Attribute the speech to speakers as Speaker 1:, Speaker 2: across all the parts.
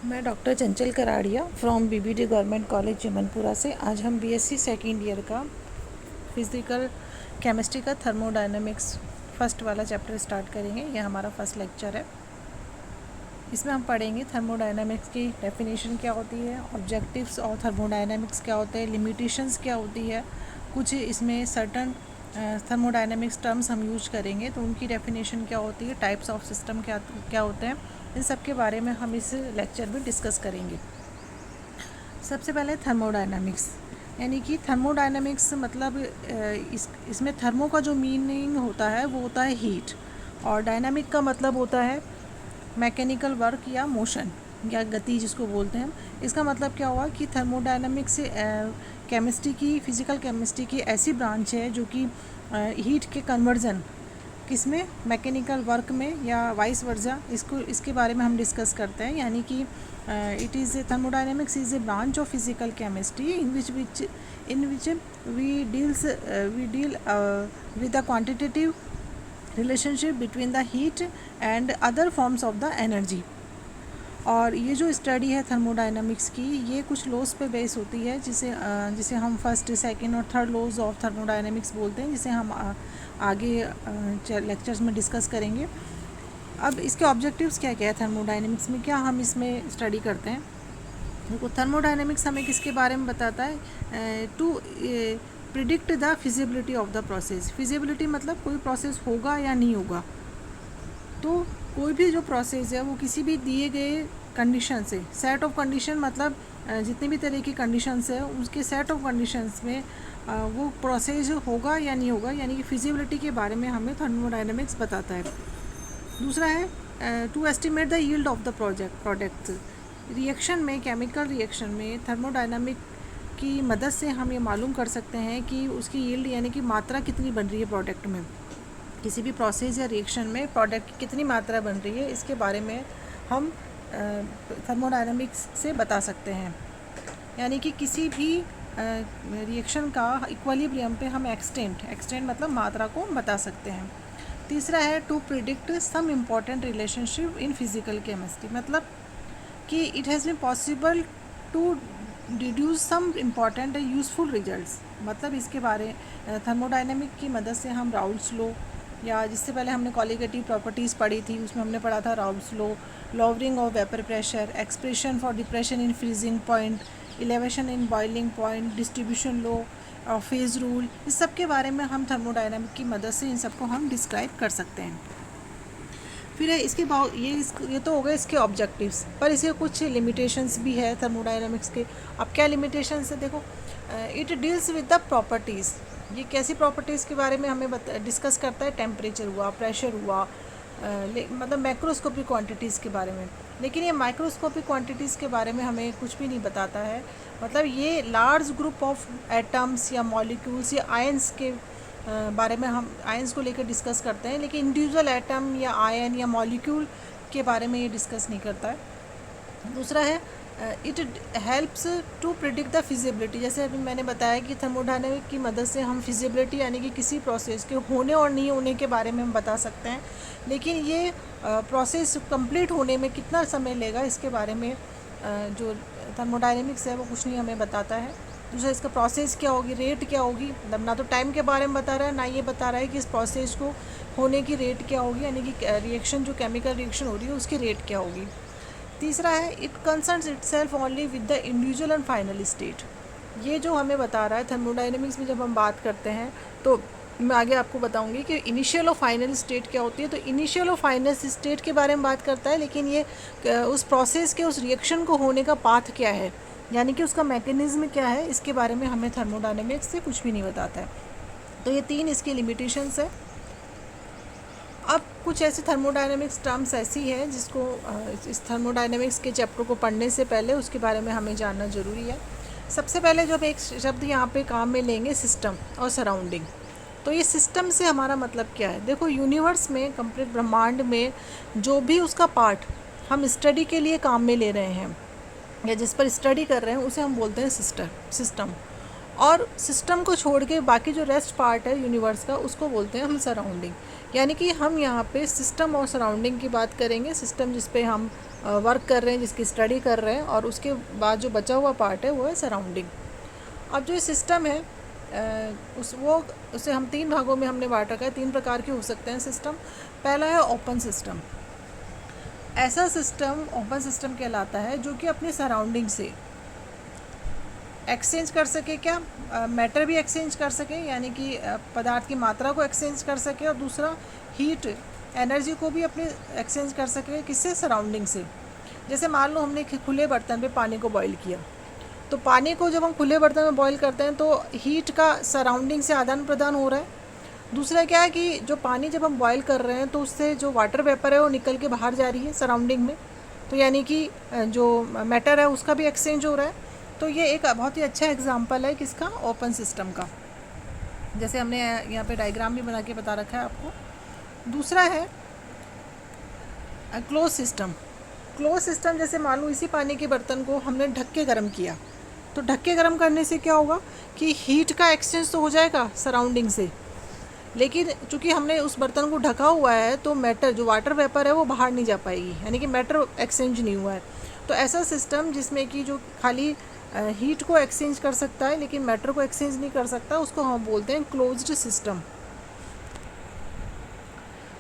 Speaker 1: मैं doctor Chanchal Karadiya from BBD government college Jamanpura से। आज हम बीएससी सेकेंड ईयर का फिज़िकल केमिस्ट्री का थर्मोडायनेमिक्स फर्स्ट वाला चैप्टर स्टार्ट करेंगे। यह हमारा फर्स्ट लेक्चर है। इसमें हम पढ़ेंगे थर्मोडायनेमिक्स की डेफिनेशन क्या होती है, ऑब्जेक्टिव्स और थर्मोडायनेमिक्स क्या होते हैं, लिमिटेशंस क्या होती है, कुछ इसमें सर्टन थर्मोडायनेमिक्स टर्म्स हम यूज करेंगे तो उनकी डेफिनेशन क्या होती है, टाइप्स ऑफ सिस्टम क्या क्या होते हैं, इन सब के बारे में हम इस लेक्चर में डिस्कस करेंगे। सबसे पहले थर्मोडायनेमिक्स, यानी कि थर्मोडायनेमिक्स मतलब इसमें थर्मो का जो मीनिंग होता है वो होता है हीट, और डायनामिक का मतलब होता है मैकेनिकल वर्क या मोशन या गति जिसको बोलते हैं। इसका मतलब क्या हुआ कि थर्मोडायनामिक्स केमिस्ट्री की, फिज़िकल केमिस्ट्री की ऐसी ब्रांच है जो कि हीट के कन्वर्जन किसमें, मैकेनिकल वर्क में या वाइस वर्जा, इसके बारे में हम डिस्कस करते हैं। यानी कि it is thermodynamics is a branch of physical chemistry in which we deal with the quantitative relationship between the heat and other forms of the energy. और ये जो स्टडी है थर्मोडायनामिक्स की, ये कुछ लॉज पे बेस होती है जिसे हम फर्स्ट, सेकंड और थर्ड लॉज ऑफ थर्मोडायनामिक्स बोलते हैं, जिसे हम आगे लेक्चर्स में डिस्कस करेंगे। अब इसके ऑब्जेक्टिव्स क्या क्या है थर्मोडायनामिक्स में, क्या हम इसमें स्टडी करते हैं। देखो, थर्मोडायनामिक्स हमें किसके बारे में बताता है, to predict the feasibility of the process. Feasibility मतलब कोई प्रोसेस होगा या नहीं होगा। तो कोई भी जो प्रोसेस है वो किसी भी दिए गए कंडीशन से, सेट ऑफ कंडीशन मतलब जितने भी तरह की कंडीशंस है उसके सेट ऑफ कंडीशंस में वो प्रोसेस होगा या नहीं होगा, यानी कि फिजिबिलिटी के बारे में हमें थर्मोडायनेमिक्स बताता है। दूसरा है to estimate the yield of the product. Reaction में, केमिकल रिएक्शन में थर्मोडायनामिक की मदद से हम ये मालूम कर सकते हैं कि उसकी यील्ड यानी कि मात्रा कितनी बन रही है प्रोडक्ट में। किसी भी प्रोसेस या रिएक्शन में प्रोडक्ट की कितनी मात्रा बन रही है, इसके बारे में हम थर्मोडायनामिक्स से बता सकते हैं। यानी कि किसी भी रिएक्शन का इक्विलिब्रियम पे हम एक्सटेंट मतलब मात्रा को बता सकते हैं। तीसरा है to predict some important relationship in physical chemistry, मतलब कि it has been possible to deduce some important useful results. मतलब इसके बारे थर्मोडायनेमिक की मदद से हम राउल्स लॉ, या जिससे पहले हमने कॉलिगेटिव प्रॉपर्टीज़ पढ़ी थी, उसमें हमने पढ़ा था Raoult's law, lowering of vapour pressure, expression for depression in freezing point, elevation in boiling point, distribution law और फेज रूल, इस सब के बारे में हम थर्मोडायनेमिक की मदद से इन सबको हम डिस्क्राइब कर सकते हैं। फिर इसके बाद ये तो हो गए इसके ऑब्जेक्टिव्स, पर इसके कुछ लिमिटेशंस भी है थर्मोडायनेमिक्स के। अब क्या लिमिटेशंस है, देखो, it deals with the properties. ये कैसी प्रॉपर्टीज़ के बारे में हमें डिस्कस करता है, टेम्परेचर हुआ, प्रेशर हुआ, मतलब मैक्रोस्कोपिक क्वांटिटीज़ के बारे में। लेकिन ये माइक्रोस्कोपिक क्वांटिटीज़ के बारे में हमें कुछ भी नहीं बताता है। मतलब ये लार्ज ग्रुप ऑफ एटम्स या मॉलिक्यूल्स या आयंस के बारे में हम आयंस को लेकर डिस्कस करते हैं, लेकिन इंडिविजुअल एटम या आयन या मॉलिक्यूल के बारे में ये डिस्कस नहीं करता है। दूसरा है it helps to predict the feasibility. जैसे अभी मैंने बताया कि थर्मोडायनेमिक की मदद से हम फिजिबिलिटी यानी कि किसी प्रोसेस के होने और नहीं होने के बारे में हम बता सकते हैं, लेकिन ये प्रोसेस कंप्लीट होने में कितना समय लेगा इसके बारे में जो थर्मोडायनेमिक्स है वो कुछ नहीं हमें बताता है। दूसरा, इसका प्रोसेस क्या होगी, रेट क्या होगी, मतलब ना तो टाइम के बारे में बता रहा है, ना ये बता रहा है कि इस प्रोसेस को होने की रेट क्या होगी, यानी कि रिएक्शन जो केमिकल रिएक्शन हो रही है उसकी रेट क्या होगी। तीसरा है it concerns itself only with the individual and final state. ये जो हमें बता रहा है थर्मोडायनेमिक्स में, जब हम बात करते हैं तो मैं आगे आपको बताऊंगी कि इनिशियल और फाइनल स्टेट क्या होती है। तो इनिशियल और फाइनल स्टेट के बारे में बात करता है, लेकिन ये उस प्रोसेस के, उस रिएक्शन को होने का पाथ क्या है, यानी कि उसका मैकेनिज्म क्या है, इसके बारे में हमें थर्मोडायनेमिक्स से कुछ भी नहीं बताता है। तो ये तीन इसकी लिमिटेशंस है। अब कुछ ऐसे थर्मोडायनेमिक्स टर्म्स ऐसी हैं जिसको इस थर्मोडायनेमिक्स के चैप्टर को पढ़ने से पहले उसके बारे में हमें जानना ज़रूरी है। सबसे पहले जो हम एक शब्द यहाँ पे काम में लेंगे, सिस्टम और सराउंडिंग। तो ये सिस्टम से हमारा मतलब क्या है, देखो, यूनिवर्स में, कंप्लीट ब्रह्मांड में जो भी उसका पार्ट हम स्टडी के लिए काम में ले रहे हैं या जिस पर स्टडी कर रहे हैं उसे हम बोलते हैं सिस्टम। और सिस्टम को छोड़ के बाकी जो रेस्ट पार्ट है यूनिवर्स का उसको बोलते हैं हम सराउंडिंग। यानी कि हम यहाँ पे सिस्टम और सराउंडिंग की बात करेंगे। सिस्टम जिस पे हम वर्क कर रहे हैं, जिसकी स्टडी कर रहे हैं, और उसके बाद जो बचा हुआ पार्ट है वो है सराउंडिंग। अब जो सिस्टम है उसे हम 3 भागों में हमने बांट रखा है। 3 प्रकार के हो सकते हैं सिस्टम। पहला है ओपन सिस्टम। ऐसा सिस्टम ओपन सिस्टम कहलाता है जो कि अपनी सराउंडिंग से एक्सचेंज कर सके, क्या मैटर भी एक्सचेंज कर सके, यानी कि पदार्थ की मात्रा को एक्सचेंज कर सके, और दूसरा हीट एनर्जी को भी अपने एक्सचेंज कर सके, किससे, सराउंडिंग से। जैसे मान लो हमने खुले बर्तन पे पानी को बॉईल किया, तो पानी को जब हम खुले बर्तन में बॉईल करते हैं तो हीट का सराउंडिंग से आदान प्रदान हो रहा है। दूसरा क्या है कि जो पानी जब हम बॉईल कर रहे हैं तो उससे जो वाटर वेपर है वो निकल के बाहर जा रही है सराउंडिंग में, तो यानी कि जो मैटर है उसका भी एक्सचेंज हो रहा है। तो ये एक बहुत ही अच्छा एग्जांपल है किसका, ओपन सिस्टम का। जैसे हमने यहाँ पे डायग्राम भी बना के बता रखा है आपको। दूसरा है क्लोज सिस्टम। क्लोज सिस्टम, जैसे मान लो इसी पानी के बर्तन को हमने ढक के गर्म किया, तो ढक के गर्म करने से क्या होगा कि हीट का एक्सचेंज तो हो जाएगा सराउंडिंग से, लेकिन चूंकि हमने उस बर्तन को ढका हुआ है तो मैटर, जो वाटर वेपर है वो बाहर नहीं जा पाएगी, यानी कि मैटर एक्सचेंज नहीं हुआ है। तो ऐसा सिस्टम जिसमें कि जो खाली हीट को एक्सचेंज कर सकता है लेकिन मैटर को एक्सचेंज नहीं कर सकता, उसको हम बोलते हैं क्लोज्ड सिस्टम।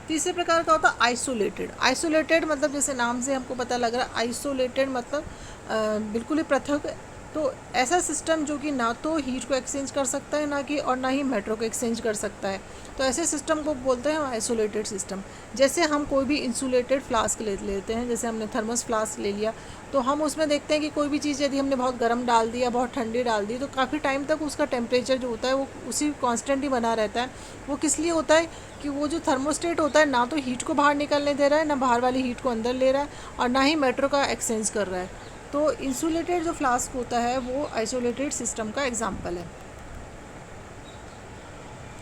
Speaker 1: तीसरे प्रकार का होता है आइसोलेटेड। आइसोलेटेड मतलब जैसे नाम से हमको पता लग रहा है, आइसोलेटेड मतलब बिल्कुल ही पृथक। तो ऐसा सिस्टम जो कि ना तो हीट को एक्सचेंज कर सकता है और ना ही मैटर को एक्सचेंज कर सकता है, तो ऐसे सिस्टम को बोलते हैं आइसोलेटेड सिस्टम। जैसे हम कोई भी इंसुलेटेड फ्लास्क लेते हैं, जैसे हमने थर्मस फ्लास्क ले लिया, तो हम उसमें देखते हैं कि कोई भी चीज़ यदि हमने बहुत गर्म डाल दिया, बहुत ठंडी डाल दी, तो काफ़ी टाइम तक उसका टेम्परेचर जो होता है वो उसी कांस्टेंट ही बना रहता है। वो किस लिए होता है कि वो जो थर्मोस्टेट होता है ना तो हीट को बाहर निकलने दे रहा है, ना बाहर वाली हीट को अंदर ले रहा है, और ना ही मैटर का एक्सचेंज कर रहा है। तो इंसुलेटेड जो फ्लास्क होता है वो आइसोलेटेड सिस्टम का एग्जाम्पल है।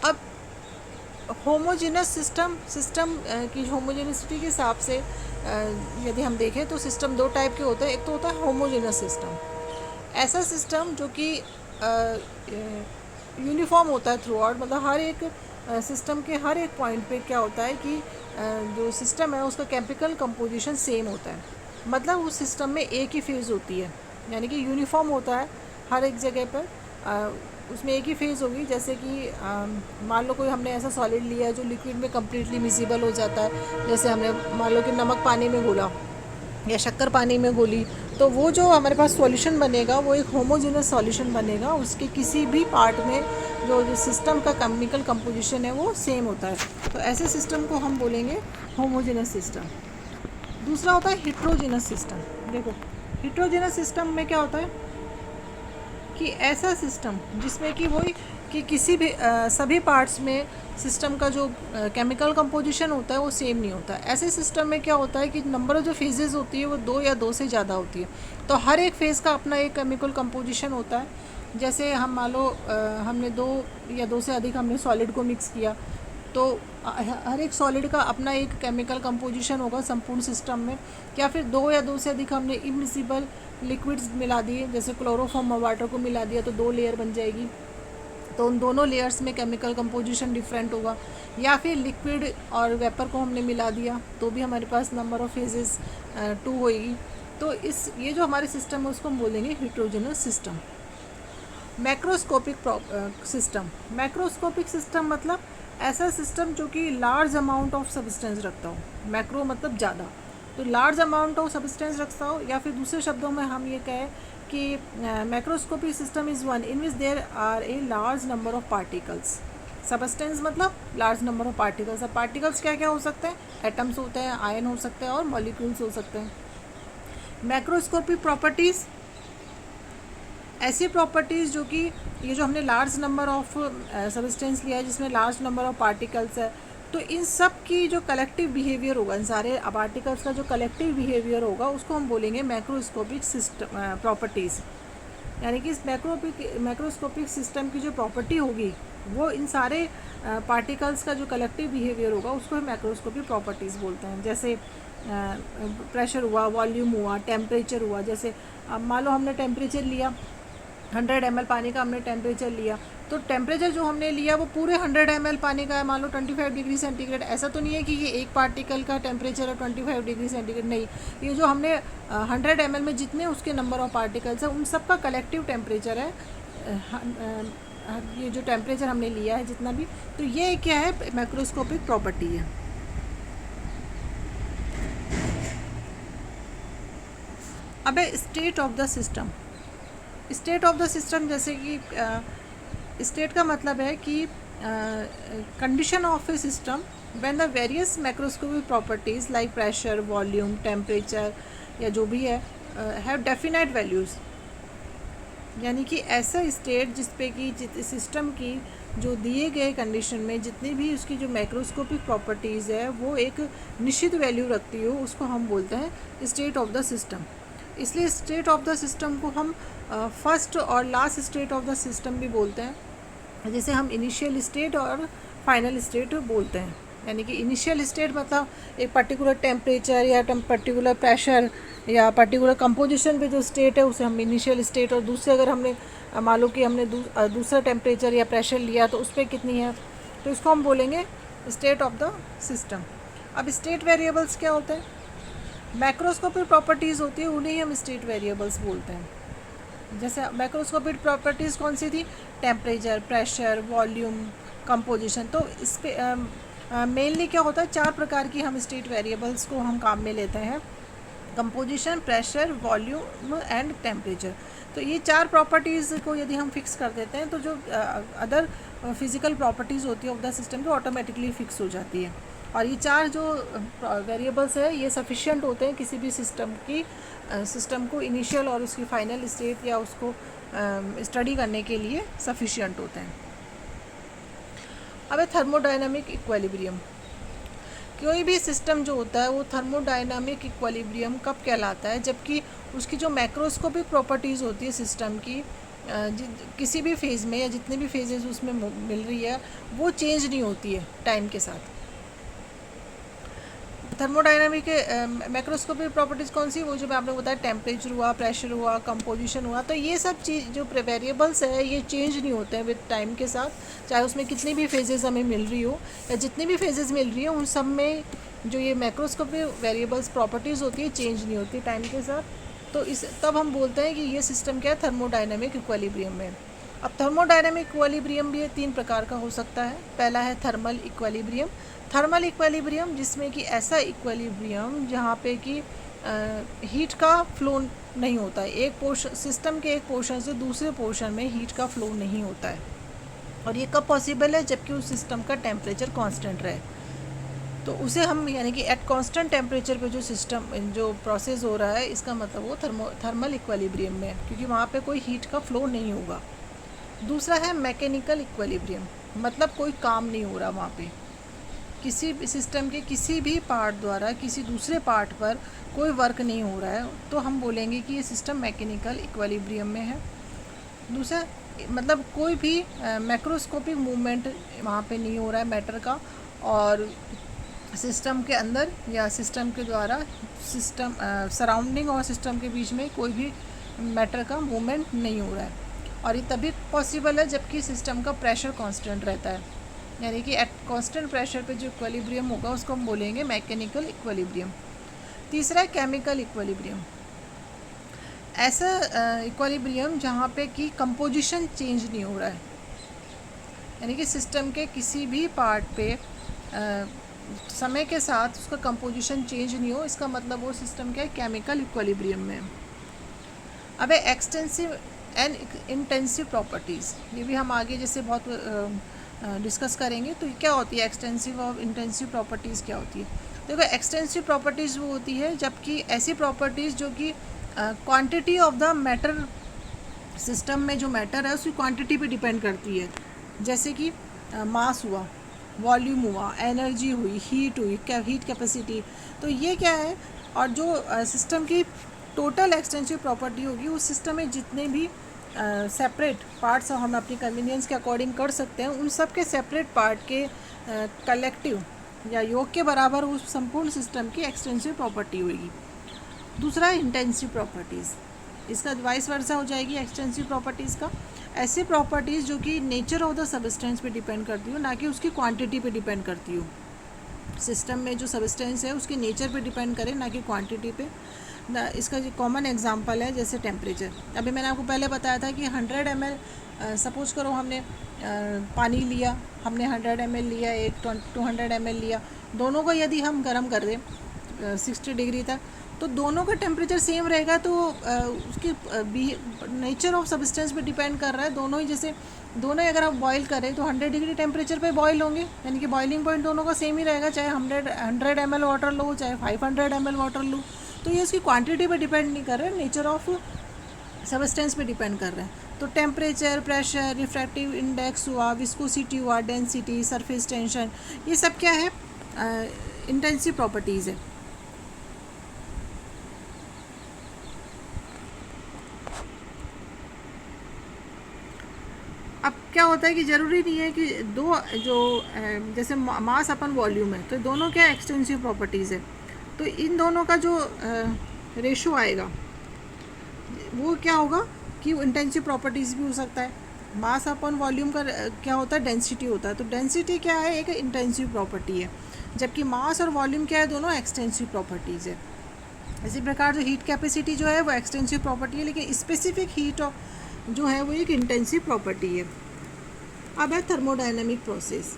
Speaker 1: अब होमोजेनस सिस्टम की होमोजेनिसिटी के हिसाब से यदि हम देखें तो सिस्टम 2 टाइप के होते हैं। एक तो होता है होमोजेनस सिस्टम, ऐसा सिस्टम जो कि यूनिफॉर्म होता है थ्रू आउट, मतलब हर एक सिस्टम के हर एक पॉइंट पे क्या होता है कि जो सिस्टम है उसका केमिकल कंपोजिशन सेम होता है, मतलब उस सिस्टम में एक ही फेज़ होती है, यानी कि यूनिफॉर्म होता है हर एक जगह पर, उसमें एक ही फेज़ होगी। जैसे कि मान लो कोई हमने ऐसा सॉलिड लिया है जो लिक्विड में कम्प्लीटली मिसिबल हो जाता है, जैसे हमने मान लो कि नमक पानी में घोला या शक्कर पानी में घोली, तो वो जो हमारे पास सॉल्यूशन बनेगा वो एक होमोजेनस सॉल्यूशन बनेगा, उसके किसी भी पार्ट में जो सिस्टम का केमिकल कंपोजिशन है वो सेम होता है। तो ऐसे सिस्टम को हम बोलेंगे होमोजेनस सिस्टम। दूसरा होता है हिट्रोजेनस सिस्टम। देखो हिट्रोजेनस सिस्टम में क्या होता है कि ऐसा सिस्टम जिसमें कि वही कि किसी भी सभी पार्ट्स में सिस्टम का जो केमिकल कंपोजिशन होता है वो सेम नहीं होता। ऐसे सिस्टम में क्या होता है कि नंबर ऑफ जो फेजेस होती है वो 2 या 2 से ज़्यादा होती है, तो हर एक फेज़ का अपना एक केमिकल कंपोजिशन होता है। जैसे हम मान लो हमने 2 या 2 से अधिक हमने सॉलिड को मिक्स किया, तो हर एक सॉलिड का अपना एक केमिकल कंपोजिशन होगा संपूर्ण सिस्टम में। या फिर 2 या 2 से अधिक हमने इमिसिबल लिक्विड्स मिला दिए, जैसे क्लोरोफॉर्म वाटर को मिला दिया, तो 2 लेयर बन जाएगी, तो उन दोनों लेयर्स में केमिकल कंपोजिशन डिफरेंट होगा। या फिर लिक्विड और वेपर को हमने मिला दिया तो भी हमारे पास नंबर ऑफ फेजेस 2 होएगी। तो ये जो हमारे सिस्टम है उसको हम बोलेंगे heterogeneous system. Macroscopic system. Macroscopic system मतलब ऐसा सिस्टम जो कि लार्ज अमाउंट ऑफ सब्सटेंस रखता हो। मैक्रो मतलब ज़्यादा, तो लार्ज अमाउंट ऑफ सब्सटेंस रखता हो, या फिर दूसरे शब्दों में हम ये कहें कि macroscopic system is one in which there are a large number of particles. Substance मतलब लार्ज नंबर ऑफ पार्टिकल्स। अब पार्टिकल्स क्या क्या हो सकते हैं, एटम्स होते हैं, आयन हो सकते हैं और मॉलिक्यूल्स हो सकते हैं। मैक्रोस्कोपिक प्रॉपर्टीज़ ऐसी प्रॉपर्टीज़ जो कि ये जो हमने लार्ज नंबर ऑफ सब्सटेंस लिया है जिसमें लार्ज नंबर ऑफ पार्टिकल्स है, तो इन सब की जो कलेक्टिव बिहेवियर होगा, इन सारे पार्टिकल्स का जो कलेक्टिव बिहेवियर होगा उसको हम बोलेंगे मैक्रोस्कोपिक सिस्टम प्रॉपर्टीज़। यानी कि इस मैक्रोस्कोपिक सिस्टम की जो प्रॉपर्टी होगी वो इन सारे पार्टिकल्स का जो कलेक्टिव बिहेवियर होगा उसको हम मैक्रोस्कोपिक प्रॉपर्टीज़ बोलते हैं। जैसे प्रेशर हुआ, वॉल्यूम हुआ, टेम्परेचर हुआ। जैसे मान लो हमने टेम्परेचर लिया 100 ml पानी का हमने टेम्परेचर लिया, तो टेम्परेचर जो हमने लिया वो पूरे 100 ml पानी का है, मान लो 25 डिग्री सेंटीग्रेड। ऐसा तो नहीं है कि ये एक पार्टिकल का टेम्परेचर है 25 डिग्री सेंटीग्रेड, नहीं, ये जो हमने 100 ml में जितने उसके नंबर ऑफ पार्टिकल्स हैं उन सब का कलेक्टिव टेम्परेचर है, ये जो टेम्परेचर हमने लिया है जितना भी। तो ये क्या है, मैक्रोस्कोपिक प्रॉपर्टी है। अब है state of the system. State of the system जैसे कि स्टेट का मतलब है कि condition of A system when the various macroscopic properties like pressure, volume, temperature या जो भी है हैव डेफिनेट वैल्यूज़। यानी कि ऐसा स्टेट जिस पे कि सिस्टम की जो दिए गए कंडीशन में जितनी भी उसकी जो मैक्रोस्कोपिक प्रॉपर्टीज़ है वो एक निश्चित वैल्यू रखती हो, उसको हम बोलते हैं स्टेट ऑफ द सिस्टम। इसलिए स्टेट ऑफ द सिस्टम को हम फर्स्ट और last state of the system भी बोलते हैं, जिसे हम इनिशियल स्टेट और फाइनल स्टेट बोलते हैं। यानी कि इनिशियल स्टेट मतलब एक पर्टिकुलर टेम्परेचर या पर्टिकुलर प्रेशर या पर्टिकुलर कंपोजिशन पे जो स्टेट है उसे हम इनिशियल स्टेट, और दूसरे अगर हमने मान लो कि हमने दूसरा टेम्परेचर या प्रेशर लिया तो उस पर कितनी है, तो इसको हम बोलेंगे स्टेट ऑफ द सिस्टम। अब स्टेट वेरिएबल्स क्या होते हैं, मैक्रोस्कोपिक प्रॉपर्टीज़ होती है, उन्हें हम स्टेट वेरिएबल्स बोलते हैं। जैसे मैक्रोस्कोपिक प्रॉपर्टीज़ कौन सी थी, टेम्परेचर, प्रेशर, वॉल्यूम, कंपोजिशन। तो इस पे मेनली क्या होता है, 4 प्रकार की हम स्टेट वेरिएबल्स को हम काम में लेते हैं, composition, pressure, volume and temperature. तो ये 4 प्रॉपर्टीज़ को यदि हम फिक्स कर देते हैं तो जो अदर फिज़िकल प्रॉपर्टीज़ होती है ऑफ द सिस्टम की ऑटोमेटिकली फिक्स हो जाती है। और ये 4 जो वेरिएबल्स है ये सफिशिएंट होते हैं किसी भी सिस्टम को इनिशियल और उसकी फाइनल स्टेट या उसको स्टडी करने के लिए सफिशिएंट होते हैं। अब है थर्मोडायनामिक इक्विलिब्रियम। कोई भी सिस्टम जो होता है वो थर्मोडायनामिक इक्विलिब्रियम कब कहलाता है, जबकि उसकी जो मैक्रोस्कोपिक प्रॉपर्टीज़ होती है सिस्टम की किसी भी फेज़ में या जितने भी फेजेस उसमें मिल रही है वो चेंज नहीं होती है टाइम के साथ। थर्मोडायनामिक मैक्रोस्कोपिक प्रॉपर्टीज़ कौन सी, वो जो मैं आपने बताया टेम्परेचर हुआ, प्रेशर हुआ, कंपोजिशन हुआ। तो ये सब चीज़ जो वेरिएबल्स है ये चेंज नहीं होते हैं विद टाइम के साथ, चाहे उसमें कितनी भी फेजेस हमें मिल रही हो या जितनी भी फेजेस मिल रही हो उन सब में जो ये मैक्रोस्कोपिक वेरिएबल्स प्रॉपर्टीज़ होती है चेंज नहीं होती टाइम के साथ। तो तब हम बोलते हैं कि ये सिस्टम क्या है, थर्मोडायनामिक इक्विलिब्रियम में। अब थर्मोडायनामिक इक्विलिब्रियम भी 3 प्रकार का हो सकता है। पहला है थर्मल इक्विलिब्रियम। थर्मल इक्विलिब्रियम जिसमें कि ऐसा इक्विलिब्रियम जहाँ पे कि हीट का फ्लो नहीं होता है, सिस्टम के एक पोर्शन से दूसरे पोर्शन में हीट का फ्लो नहीं होता है। और ये कब पॉसिबल है, जबकि उस सिस्टम का टेम्परेचर कांस्टेंट रहे। तो उसे हम यानी कि एट कांस्टेंट टेम्परेचर पे जो प्रोसेस हो रहा है इसका मतलब वो थर्मल इक्विलिब्रियम में है, क्योंकि वहाँ पे कोई हीट का फ्लो नहीं होगा। दूसरा है मैकेनिकल इक्विलिब्रियम, मतलब कोई काम नहीं हो रहा वहाँ पे, किसी सिस्टम के किसी भी पार्ट द्वारा किसी दूसरे पार्ट पर कोई वर्क नहीं हो रहा है, तो हम बोलेंगे कि ये सिस्टम मैकेनिकल इक्विलिब्रियम में है। दूसरा मतलब कोई भी मैक्रोस्कोपिक मूवमेंट वहाँ पे नहीं हो रहा है मैटर का, और सिस्टम के अंदर या सिस्टम के द्वारा सिस्टम सराउंडिंग और सिस्टम के बीच में कोई भी मैटर का मूवमेंट नहीं हो रहा है। और ये तभी पॉसिबल है जबकि सिस्टम का प्रेशर कांस्टेंट रहता है, यानी कि एट कांस्टेंट प्रेशर पे जो इक्विलिब्रियम होगा उसको हम बोलेंगे मैकेनिकल इक्विलिब्रियम। तीसरा है केमिकल इक्विलिब्रियम। ऐसा इक्विलिब्रियम जहाँ पे कि कंपोजिशन चेंज नहीं हो रहा है, यानी कि सिस्टम के किसी भी पार्ट पे समय के साथ उसका कंपोजिशन चेंज नहीं हो, इसका मतलब वो सिस्टम क्या है, केमिकल इक्विलिब्रियम में। अब है एक्सटेंसिव एंड इंटेंसिव प्रॉपर्टीज़, ये भी हम आगे जैसे बहुत डिस्कस करेंगे। तो क्या होती है एक्सटेंसिव और इंटेंसिव प्रॉपर्टीज़, क्या होती है? देखो एक्सटेंसिव प्रॉपर्टीज़ वो होती है जबकि ऐसी प्रॉपर्टीज़ जो कि quantity of the matter, system में जो मैटर है उसकी क्वांटिटी पे डिपेंड करती है, जैसे कि मास हुआ, वॉल्यूम हुआ, एनर्जी हुई, हीट हुई, हीट कैपेसिटी। तो ये क्या है, और जो सिस्टम की टोटल एक्सटेंसिव प्रॉपर्टी होगी उस सिस्टम में जितने भी सेपरेट पार्ट्स हम अपनी कन्वीनियंस के अकॉर्डिंग कर सकते हैं, उन सब के सेपरेट पार्ट के कलेक्टिव या योग के बराबर उस संपूर्ण सिस्टम की एक्सटेंसिव प्रॉपर्टी होगी। दूसरा है इंटेंसिव प्रॉपर्टीज़, इसका वाइस वर्सा हो जाएगी एक्सटेंसिव प्रॉपर्टीज़ का। ऐसे प्रॉपर्टीज़ जो कि नेचर ऑफ द सब्सटेंस पे डिपेंड करती हो, ना कि उसकी क्वांटिटी पे डिपेंड करती हो। सिस्टम में जो सब्सटेंस है उसके नेचर पे डिपेंड करे, ना कि क्वांटिटी पे। इसका जो कॉमन एग्जांपल है जैसे टेम्परेचर। अभी मैंने आपको पहले बताया था कि 100 ml, सपोज़ करो हमने पानी लिया, हमने 100 ml लिया, एक 200 ml लिया, दोनों को यदि हम गर्म कर दें 60 डिग्री तक, तो दोनों का टेम्परेचर सेम रहेगा। तो उसकी नेचर ऑफ सब्सटेंस पे डिपेंड कर रहा है। दोनों ही जैसे दोनों ही अगर आप बॉईल करें तो 100 डिग्री टेम्परेचर पे बॉईल होंगे, यानी कि बॉइलिंग पॉइंट दोनों का सेम ही रहेगा, चाहे 100 ml वाटर लो, चाहे 500 ml वाटर लो। तो ये उसकी क्वांटिटी पे डिपेंड नहीं कर रहा है, नेचर ऑफ सब्सटेंस पे डिपेंड कर रहे हैं। तो टेम्परेचर, प्रेशर, रिफ्रैक्टिव इंडेक्स हुआ, विस्कोसिटी हुआ, डेंसिटी, सरफेस टेंशन, ये सब क्या है, इंटेंसिव प्रॉपर्टीज़ है। अब क्या होता है कि ज़रूरी नहीं है कि दो जो जैसे मास अपन वॉल्यूम है, तो दोनों क्या एक्सटेंसिव प्रॉपर्टीज़ है। तो इन दोनों का जो रेशो आएगा वो क्या होगा कि इंटेंसिव प्रॉपर्टीज़ भी हो सकता है। मास अपन वॉल्यूम का क्या होता है, डेंसिटी होता है। तो डेंसिटी क्या है, एक इंटेंसिव प्रॉपर्टी है, जबकि मास और वॉल्यूम क्या है, दोनों एक्सटेंसिव प्रॉपर्टीज़ है। इसी प्रकार जो हीट कैपेसिटी जो है वो एक्सटेंसिव प्रॉपर्टी है, लेकिन स्पेसिफिक हीट जो है वो एक इंटेंसिव प्रॉपर्टी है। अब है थर्मोडायनेमिक प्रोसेस,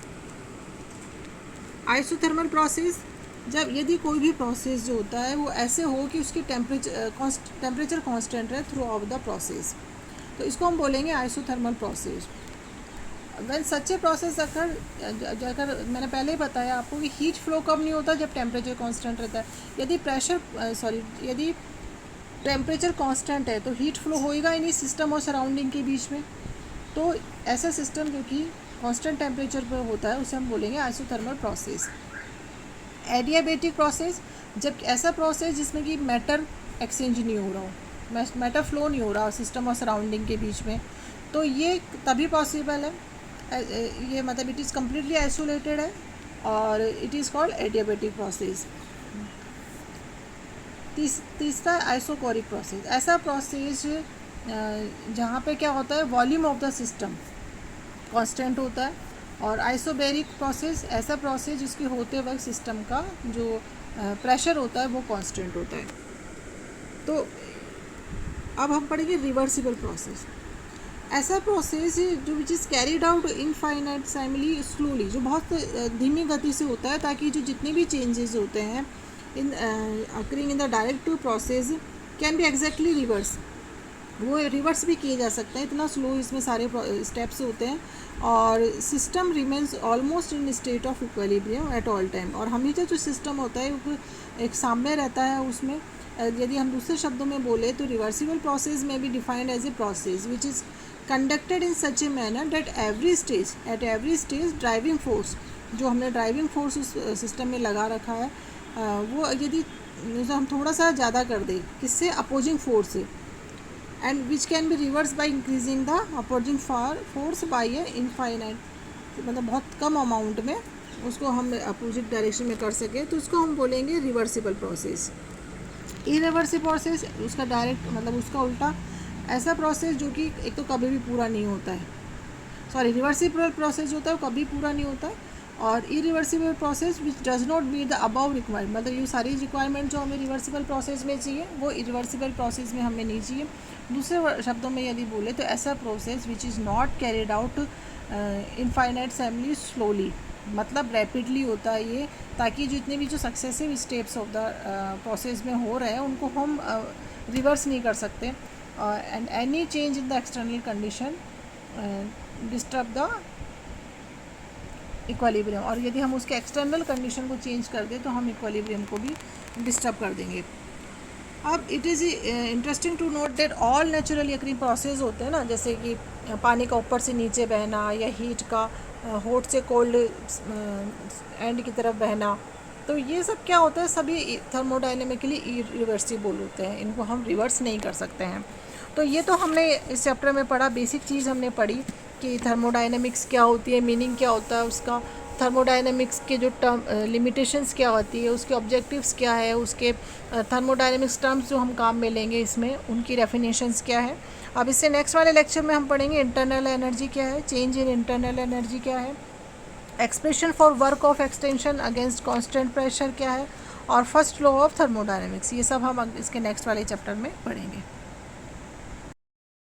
Speaker 1: आइसोथर्मल प्रोसेस। जब यदि कोई भी प्रोसेस जो होता है वो ऐसे हो कि उसकी टेम्परेचर कांस्टेंट रहे थ्रू आउट द प्रोसेस, तो इसको हम बोलेंगे isothermal process. When such a process अगर मैंने पहले ही बताया आपको कि हीट फ्लो कब नहीं होता, जब टेम्परेचर कांस्टेंट रहता है। यदि टेम्परेचर कांस्टेंट है तो हीट फ्लो होएगा ही नहीं सिस्टम और सराउंडिंग के बीच में। तो ऐसा सिस्टम जो कि कांस्टेंट टेम्परेचर पर होता है उसे हम बोलेंगे आइसोथर्मल प्रोसेस। एडियाबेटिक प्रोसेस, जब ऐसा प्रोसेस जिसमें कि मैटर एक्सचेंज नहीं हो रहा हो, मैटर फ्लो नहीं हो रहा सिस्टम और सराउंडिंग के बीच में, तो ये तभी पॉसिबल है। ये मतलब इट इज़ कम्प्लीटली आइसोलेटेड है और it is called adiabatic process. तीसरा आइसोकोरिक प्रोसेस, ऐसा प्रोसेस जहाँ पे क्या होता है, volume of the system constant होता है। और आइसोबैरिक प्रोसेस, ऐसा प्रोसेस जिसके होते वक्त सिस्टम का जो प्रेशर होता है वो कांस्टेंट होता है। तो अब हम पढ़ेंगे रिवर्सिबल प्रोसेस। ऐसा प्रोसेस जो which is carried out infinitesimally slowly, जो बहुत धीमी गति से होता है, ताकि जो जितने भी चेंजेस होते हैं in occurring in the direct process can be exactly reverse, वो रिवर्स भी किए जा सकते हैं, इतना स्लो इसमें सारे स्टेप्स होते हैं। और system remains almost in state of equilibrium at all time, और हमेशा जो सिस्टम होता है वो एक सामने रहता है उसमें। यदि हम दूसरे शब्दों में बोले तो रिवर्सिबल प्रोसेस में be defined as a process which is conducted in such a manner that at every stage driving force, जो हमने ड्राइविंग फोर्स उस सिस्टम में लगा रखा है, वो यदि हम थोड़ा सा ज़्यादा कर दें, किससे, अपोजिंग फोर्स से, and which can be reverse by increasing the opposing force by A infinite, मतलब बहुत कम अमाउंट में उसको हम अपोजिट डायरेक्शन में कर सकें, तो उसको हम बोलेंगे रिवर्सिबल प्रोसेस। इरिवर्सिबल प्रोसेस, उसका डायरेक्ट मतलब उसका उल्टा, ऐसा प्रोसेस जो कि एक तो कभी भी पूरा नहीं होता है, रिवर्सिबल प्रोसेस होता है वो कभी पूरा नहीं होता है। और irreversible process which does not meet the above requirement, मतलब ये सारी रिक्वायरमेंट जो हमें रिवर्सिबल प्रोसेस में चाहिए वो इरिवर्सिबल प्रोसेस में हमें नहीं चाहिए। दूसरे शब्दों में यदि बोले तो ऐसा process which is not carried out infinitesimally slowly, मतलब रैपिडली होता है ये, ताकि जितने भी जो successive steps of the process में हो रहे हैं उनको हम रिवर्स नहीं कर सकते। And any change in the external condition disturb the equilibrium, और यदि हम उसके एक्सटर्नल कंडीशन को चेंज कर दें तो हम इक्विलिब्रियम को भी डिस्टर्ब कर देंगे। अब it is interesting to note that all naturally occurring process होते हैं ना, जैसे कि पानी का ऊपर से नीचे बहना या हीट का हॉट से कोल्ड एंड की तरफ बहना, तो ये सब क्या होता है, सभी थर्मोडायनेमिकली इरिवर्सिबल होते हैं, इनको हम रिवर्स नहीं कर सकते हैं। तो ये तो हमने इस चैप्टर में पढ़ा, बेसिक चीज़ हमने पढ़ी कि थर्मोडायनेमिक्स क्या होती है, मीनिंग क्या होता है उसका, थर्मोडायनेमिक्स के जो टर्म लिमिटेशंस क्या होती है, उसके ऑब्जेक्टिव्स क्या है, उसके थर्मोडायनेमिक्स टर्म्स जो हम काम में लेंगे इसमें उनकी डेफिनेशंस क्या है। अब इससे नेक्स्ट वाले लेक्चर में हम पढ़ेंगे इंटरनल एनर्जी क्या है, चेंज इन इंटरनल एनर्जी क्या है, expression for work of extension against constant pressure क्या है, और फर्स्ट लॉ ऑफ थर्मोडायनेमिक्स। ये सब हम इसके नेक्स्ट वाले चैप्टर में पढ़ेंगे।